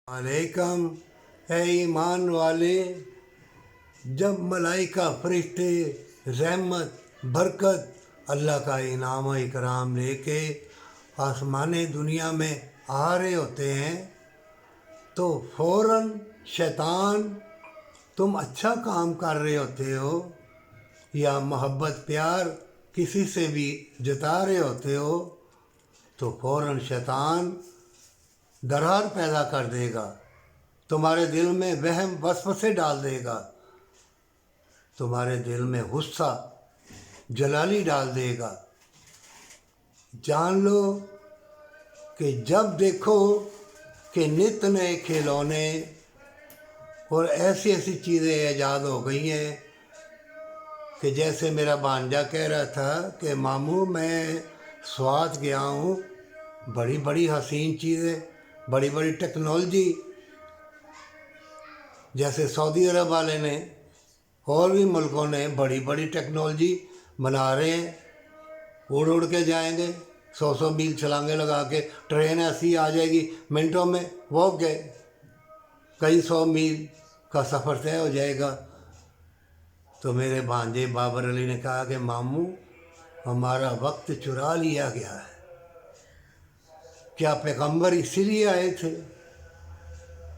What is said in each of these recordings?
अलैकम है ईमान वाले, जब मलाइका फरिश्ते रहमत बरकत अल्लाह का इनाम इकराम लेके आसमाने दुनिया में आ रहे होते हैं तो फ़ौरन शैतान तुम अच्छा काम कर रहे होते हो या मोहब्बत प्यार किसी से भी जता रहे होते हो तो फ़ौरन शैतान दरार पैदा कर देगा, तुम्हारे दिल में वहम वसवसे डाल देगा, तुम्हारे दिल में गुस्सा जलाली डाल देगा। जान लो कि जब देखो कि नित नए खिलौने और ऐसी ऐसी चीज़ें ईजाद हो गई हैं कि जैसे मेरा भांजा कह रहा था कि मामू मैं स्वात गया हूँ, बड़ी बड़ी हसीन चीज़ें, बड़ी बड़ी टेक्नोलॉजी, जैसे सऊदी अरब वाले ने और भी मुल्कों ने बड़ी बड़ी टेक्नोलॉजी बना रहे हैं। उड़ उड़ के जाएंगे, 100 मील छलांगे लगा के ट्रेन ऐसी आ जाएगी मिनटों में, वो गए कई 100 मील का सफ़र तय हो जाएगा। तो मेरे भांजे बाबर अली ने कहा कि मामू हमारा वक्त चुरा लिया गया है। क्या पैगंबर इसीलिए आए थे?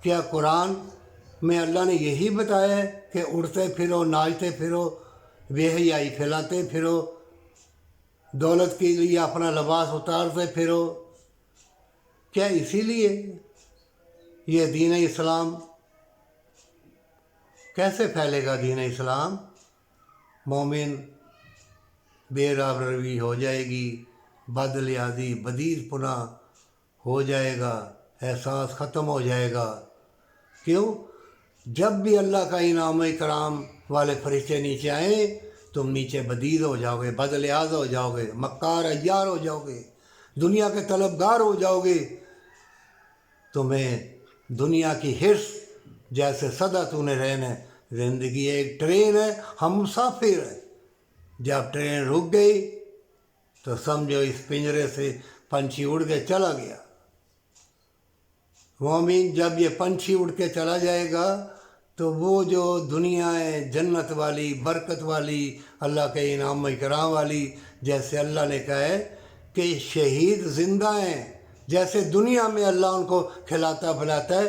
क्या कुरान में अल्लाह ने यही बताया है कि उड़ते फिरो, नाचते फिरो, बेहयाई फैलाते फिरो, दौलत के लिए अपना लिबास उतारते फिरो? क्या इसीलिए ये दीन इस्लाम? कैसे फैलेगा दीन इस्लाम? मोमिन बेराबरी हो जाएगी, बदलियादी बदीर पुनः हो जाएगा, एहसास ख़त्म हो जाएगा। क्यों? जब भी अल्लाह का इनाम इकराम वाले फरिश्ते नीचे आए तुम नीचे बदीर हो जाओगे, बदलियाज हो जाओगे, मक्कार अय्यार हो जाओगे, दुनिया के तलबगार हो जाओगे। तुम्हें दुनिया की हिर्स जैसे सदा तूने रहना। ज़िंदगी एक ट्रेन है, हम मुसाफिर हैं। जब ट्रेन रुक गई तो समझो इस पिंजरे से पंछी उड़ के चला गया। मोमिन जब ये पंछी उड़ के चला जाएगा तो वो जो दुनिया है जन्नत वाली, बरकत वाली, अल्लाह के इनाम इकराम वाली, जैसे अल्लाह ने कहा है कि शहीद ज़िंदा हैं, जैसे दुनिया में अल्लाह उनको खिलाता पिलाता है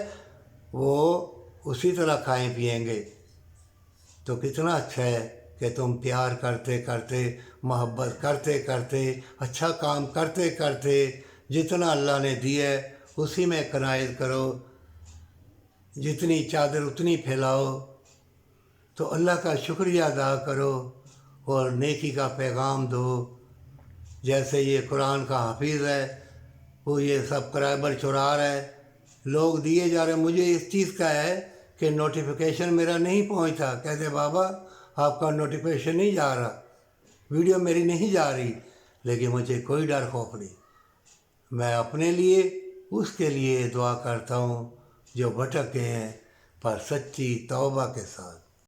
वो उसी तरह खाएं पिएंगे। तो कितना अच्छा है कि तुम प्यार करते करते, मोहब्बत करते करते, अच्छा काम करते करते जितना अल्लाह ने दिया है उसी में कनायत करो, जितनी चादर उतनी फैलाओ। तो अल्लाह का शुक्रिया अदा करो और नेकी का पैगाम दो। जैसे ये कुरान का हाफिज़ है, वो ये सब्सक्राइबर चुरा रहा है, लोग दिए जा रहे हैं। मुझे इस चीज़ का है कि नोटिफिकेशन मेरा नहीं पहुंचता। कहते बाबा आपका नोटिफिकेशन नहीं जा रहा, वीडियो मेरी नहीं जा रही, लेकिन मुझे कोई डर खौफ नहीं। मैं अपने लिए उसके लिए दुआ करता हूँ जो भटक गए हैं पर सच्ची तौबा के साथ।